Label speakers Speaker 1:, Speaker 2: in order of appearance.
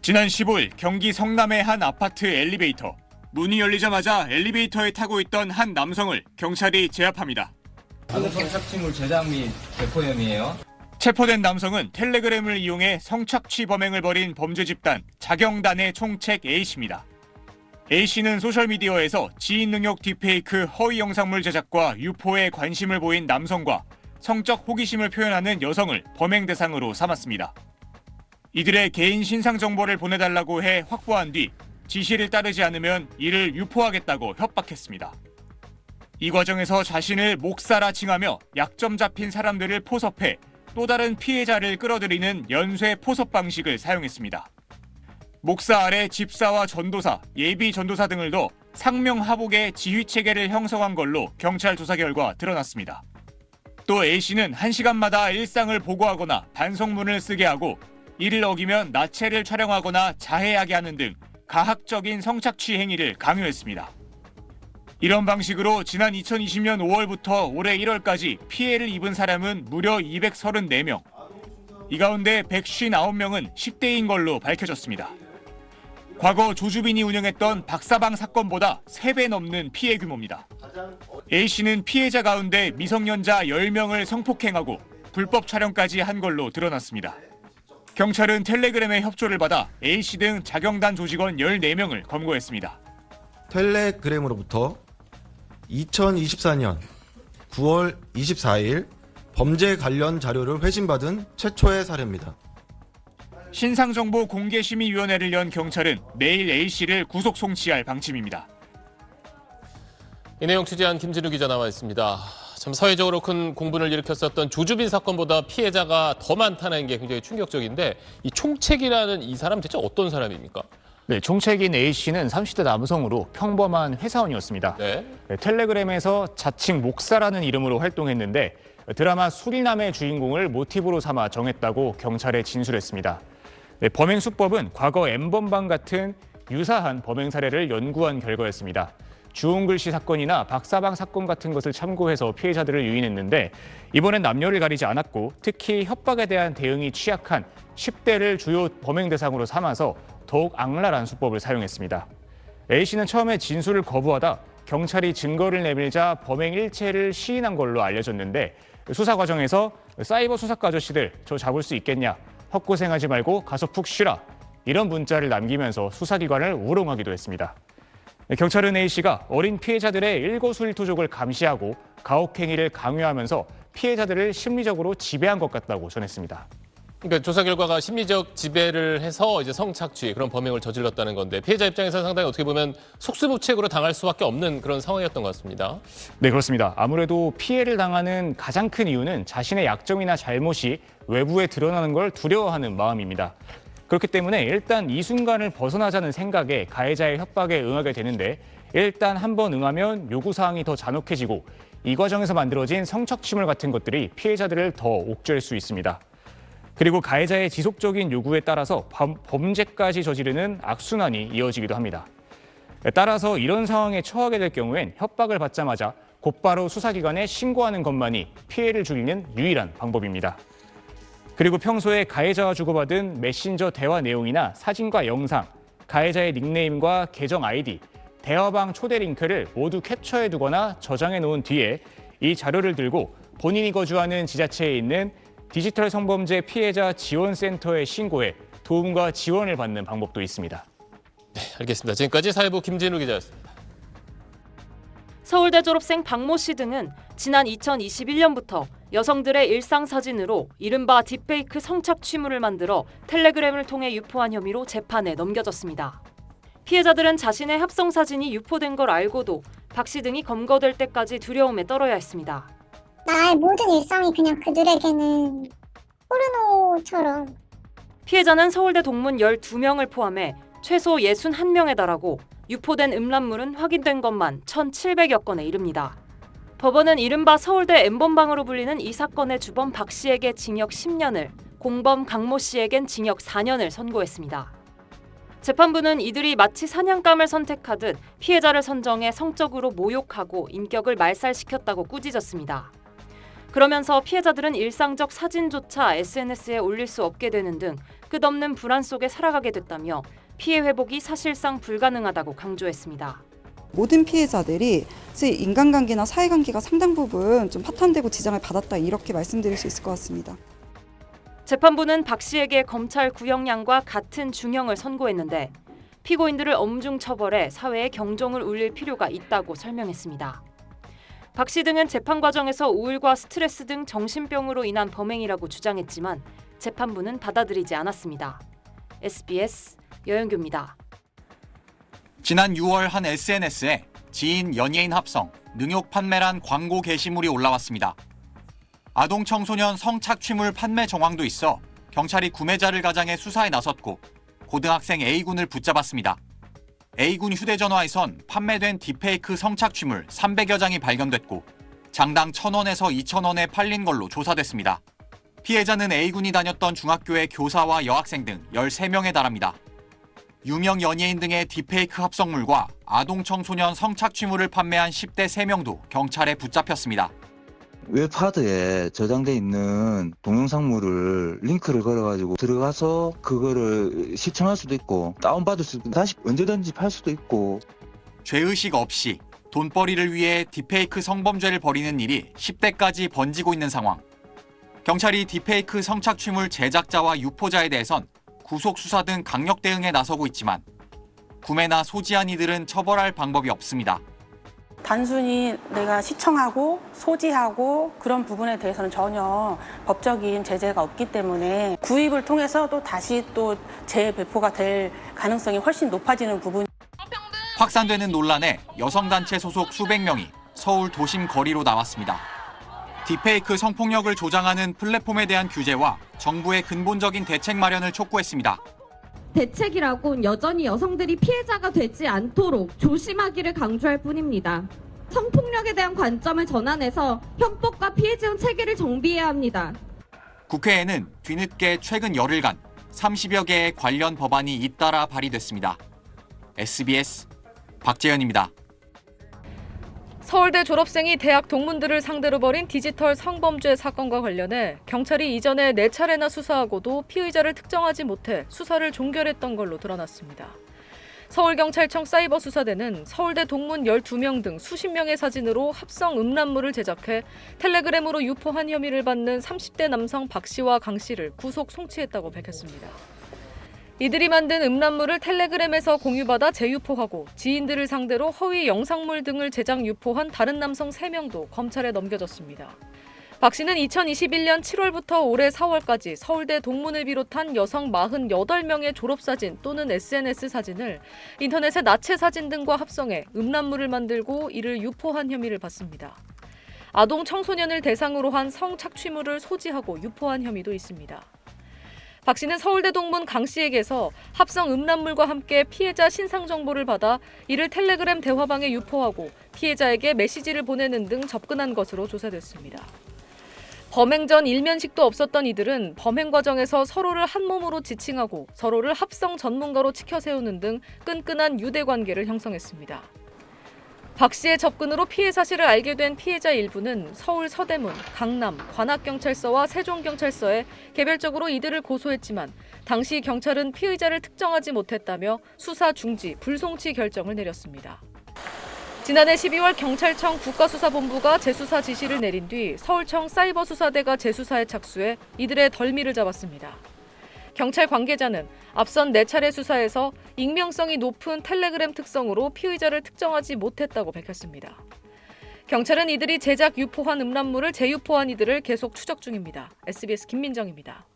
Speaker 1: 지난 15일 경기 성남의 한 아파트 엘리베이터. 문이 열리자마자 엘리베이터에 타고 있던 한 남성을 경찰이 제압합니다.
Speaker 2: 성착취물 제작 및 배포 혐의예요.
Speaker 1: 체포된 남성은 텔레그램을 이용해 성착취 범행을 벌인 범죄 집단 자경단의 총책 A씨입니다. A씨는 소셜미디어에서 지인 능력 딥페이크 허위 영상물 제작과 유포에 관심을 보인 남성과 성적 호기심을 표현하는 여성을 범행 대상으로 삼았습니다. 이들의 개인 신상 정보를 보내달라고 해 확보한 뒤 지시를 따르지 않으면 이를 유포하겠다고 협박했습니다. 이 과정에서 자신을 목사라 칭하며 약점 잡힌 사람들을 포섭해 또 다른 피해자를 끌어들이는 연쇄 포섭 방식을 사용했습니다. 목사 아래 집사와 전도사, 예비 전도사 등을 둬 상명하복의 지휘체계를 형성한 걸로 경찰 조사 결과 드러났습니다. 또 A씨는 1시간마다 일상을 보고하거나 반성문을 쓰게 하고 이를 어기면 나체를 촬영하거나 자해하게 하는 등 가학적인 성착취 행위를 강요했습니다. 이런 방식으로 지난 2020년 5월부터 올해 1월까지 피해를 입은 사람은 무려 234명. 이 가운데 159명은 10대인 걸로 밝혀졌습니다. 과거 조주빈이 운영했던 박사방 사건보다 3배 넘는 피해 규모입니다. A씨는 피해자 가운데 미성년자 10명을 성폭행하고 불법 촬영까지 한 걸로 드러났습니다. 경찰은 텔레그램의 협조를 받아 A씨 등 자경단 조직원 14명을 검거했습니다.
Speaker 3: 텔레그램으로부터 2024년 9월 24일 범죄 관련 자료를 회신받은 최초의 사례입니다.
Speaker 1: 신상정보공개심의위원회를 연 경찰은 내일 A씨를 구속 송치할 방침입니다.
Speaker 4: 이 내용 취재한 김진우 기자 나와 있습니다. 참 사회적으로 큰 공분을 일으켰었던 조주빈 사건보다 피해자가 더 많다는 게 굉장히 충격적인데 이 총책이라는 이 사람 대체 어떤 사람입니까?
Speaker 5: 네, 총책인 A씨는 30대 남성으로 평범한 회사원이었습니다.
Speaker 4: 네.
Speaker 5: 텔레그램에서 자칭 목사라는 이름으로 활동했는데 드라마 수리남의 주인공을 모티브로 삼아 정했다고 경찰에 진술했습니다. 네, 범행 수법은 과거 N번방 같은 유사한 범행 사례를 연구한 결과였습니다. 주홍글씨 사건이나 박사방 사건 같은 것을 참고해서 피해자들을 유인했는데 이번엔 남녀를 가리지 않았고 특히 협박에 대한 대응이 취약한 10대를 주요 범행 대상으로 삼아서 더욱 악랄한 수법을 사용했습니다. A씨는 처음에 진술을 거부하다 경찰이 증거를 내밀자 범행 일체를 시인한 걸로 알려졌는데 수사 과정에서 사이버 수사과 아저씨들 저 잡을 수 있겠냐, 헛고생하지 말고 가서 푹 쉬라 이런 문자를 남기면서 수사기관을 우롱하기도 했습니다. 경찰은 A씨가 어린 피해자들의 일거수일투족을 감시하고 가혹행위를 강요하면서 피해자들을 심리적으로 지배한 것 같다고 전했습니다.
Speaker 4: 그러니까 조사 결과가 심리적 지배를 해서 이제 성착취 그런 범행을 저질렀다는 건데 피해자 입장에서 상당히 어떻게 보면 속수무책으로 당할 수밖에 없는 그런 상황이었던 것 같습니다.
Speaker 5: 네, 그렇습니다. 아무래도 피해를 당하는 가장 큰 이유는 자신의 약점이나 잘못이 외부에 드러나는 걸 두려워하는 마음입니다. 그렇기 때문에 일단 이 순간을 벗어나자는 생각에 가해자의 협박에 응하게 되는데 일단 한번 응하면 요구사항이 더 잔혹해지고 이 과정에서 만들어진 성착취물 같은 것들이 피해자들을 더 옥죄할 수 있습니다. 그리고 가해자의 지속적인 요구에 따라서 범죄까지 저지르는 악순환이 이어지기도 합니다. 따라서 이런 상황에 처하게 될 경우엔 협박을 받자마자 곧바로 수사기관에 신고하는 것만이 피해를 줄이는 유일한 방법입니다. 그리고 평소에 가해자와 주고받은 메신저 대화 내용이나 사진과 영상, 가해자의 닉네임과 계정 아이디, 대화방 초대 링크를 모두 캡처해 두거나 저장해 놓은 뒤에 이 자료를 들고 본인이 거주하는 지자체에 있는 디지털 성범죄 피해자 지원센터에 신고해 도움과 지원을 받는 방법도 있습니다.
Speaker 4: 네, 알겠습니다. 지금까지 사회부 김진우 기자였습니다.
Speaker 6: 서울대 졸업생 박모 씨 등은 지난 2021년부터 여성들의 일상 사진으로 이른바 딥페이크 성착취물을 만들어 텔레그램을 통해 유포한 혐의로 재판에 넘겨졌습니다. 피해자들은 자신의 합성 사진이 유포된 걸 알고도 박 씨 등이 검거될 때까지 두려움에 떨어야 했습니다.
Speaker 7: 나의 모든 일상이 그냥 그들에게는 포르노처럼.
Speaker 6: 피해자는 서울대 동문 12명을 포함해 최소 61명에 달하고 유포된 음란물은 확인된 것만 1,700여 건에 이릅니다. 법원은 이른바 서울대 N번방으로 불리는 이 사건의 주범 박 씨에게 징역 10년을, 공범 강모 씨에겐 징역 4년을 선고했습니다. 재판부는 이들이 마치 사냥감을 선택하듯 피해자를 선정해 성적으로 모욕하고 인격을 말살시켰다고 꾸짖었습니다. 그러면서 피해자들은 일상적 사진조차 SNS에 올릴 수 없게 되는 등 끝없는 불안 속에 살아가게 됐다며 피해 회복이 사실상 불가능하다고 강조했습니다.
Speaker 8: 모든 피해자들이 인간관계나 사회관계가 상당 부분 좀 파탄되고 지장을 받았다 이렇게 말씀드릴 수 있을 것 같습니다.
Speaker 6: 재판부는 박 씨에게 검찰 구형량과 같은 중형을 선고했는데 피고인들을 엄중 처벌해 사회에 경종을 울릴 필요가 있다고 설명했습니다. 박 씨 등은 재판 과정에서 우울과 스트레스 등 정신병으로 인한 범행이라고 주장했지만 재판부는 받아들이지 않았습니다. SBS 여영규입니다.
Speaker 1: 지난 6월 한 SNS에 지인 연예인 합성, 능욕 판매란 광고 게시물이 올라왔습니다. 아동 청소년 성착취물 판매 정황도 있어 경찰이 구매자를 가장해 수사에 나섰고 고등학생 A군을 붙잡았습니다. A군 휴대전화에선 판매된 딥페이크 성착취물 300여 장이 발견됐고 장당 1,000원에서 2,000원에 팔린 걸로 조사됐습니다. 피해자는 A군이 다녔던 중학교의 교사와 여학생 등 13명에 달합니다. 유명 연예인 등의 딥페이크 합성물과 아동 청소년 성착취물을 판매한 10대 3명도 경찰에 붙잡혔습니다.
Speaker 9: 웹하드에 저장돼 있는 동영상물을 링크를 걸어가지고 들어가서 그거를 시청할 수도 있고 다운받을 수도 있고 다시 언제든지 팔 수도 있고.
Speaker 1: 죄의식 없이 돈벌이를 위해 딥페이크 성범죄를 벌이는 일이 10대까지 번지고 있는 상황. 경찰이 딥페이크 성착취물 제작자와 유포자에 대해선 구속 수사 등 강력 대응에 나서고 있지만 구매나 소지한 이들은 처벌할 방법이 없습니다.
Speaker 10: 단순히 내가 시청하고 소지하고 그런 부분에 대해서는 전혀 법적인 제재가 없기 때문에 구입을 통해서 또 다시 또 재배포가 될 가능성이 훨씬 높아지는 부분.
Speaker 1: 확산되는 논란에 여성단체 소속 수백 명이 서울 도심 거리로 나왔습니다. 딥페이크 성폭력을 조장하는 플랫폼에 대한 규제와 정부의 근본적인 대책 마련을 촉구했습니다.
Speaker 11: 대책이라곤 여전히 여성들이 피해자가 되지 않도록 조심하기를 강조할 뿐입니다. 성폭력에 대한 관점을 전환해서 형법과 피해 지원 체계를 정비해야 합니다.
Speaker 1: 국회에는 뒤늦게 최근 열흘간 30여 개의 관련 법안이 잇따라 발의됐습니다. SBS 박재현입니다.
Speaker 12: 서울대 졸업생이 대학 동문들을 상대로 벌인 디지털 성범죄 사건과 관련해 경찰이 이전에 4차례나 수사하고도 피의자를 특정하지 못해 수사를 종결했던 걸로 드러났습니다. 서울경찰청 사이버수사대는 서울대 동문 12명 등 수십 명의 사진으로 합성 음란물을 제작해 텔레그램으로 유포한 혐의를 받는 30대 남성 박 씨와 강 씨를 구속 송치했다고 밝혔습니다. 이들이 만든 음란물을 텔레그램에서 공유받아 재유포하고 지인들을 상대로 허위 영상물 등을 제작 유포한 다른 남성 3명도 검찰에 넘겨졌습니다. 박 씨는 2021년 7월부터 올해 4월까지 서울대 동문을 비롯한 여성 48명의 졸업사진 또는 SNS 사진을 인터넷에 나체 사진 등과 합성해 음란물을 만들고 이를 유포한 혐의를 받습니다. 아동 청소년을 대상으로 한 성착취물을 소지하고 유포한 혐의도 있습니다. 박 씨는 서울대 동문 강 씨에게서 합성 음란물과 함께 피해자 신상 정보를 받아 이를 텔레그램 대화방에 유포하고 피해자에게 메시지를 보내는 등 접근한 것으로 조사됐습니다. 범행 전 일면식도 없었던 이들은 범행 과정에서 서로를 한 몸으로 지칭하고 서로를 합성 전문가로 치켜세우는 등 끈끈한 유대 관계를 형성했습니다. 박 씨의 접근으로 피해 사실을 알게 된 피해자 일부는 서울 서대문, 강남, 관악경찰서와 세종경찰서에 개별적으로 이들을 고소했지만 당시 경찰은 피의자를 특정하지 못했다며 수사 중지, 불송치 결정을 내렸습니다. 지난해 12월 경찰청 국가수사본부가 재수사 지시를 내린 뒤 서울청 사이버수사대가 재수사에 착수해 이들의 덜미를 잡았습니다. 경찰 관계자는 앞선 4차례 수사에서 익명성이 높은 텔레그램 특성으로 피의자를 특정하지 못했다고 밝혔습니다. 경찰은 이들이 제작 유포한 음란물을 재유포한 이들을 계속 추적 중입니다. SBS 김민정입니다.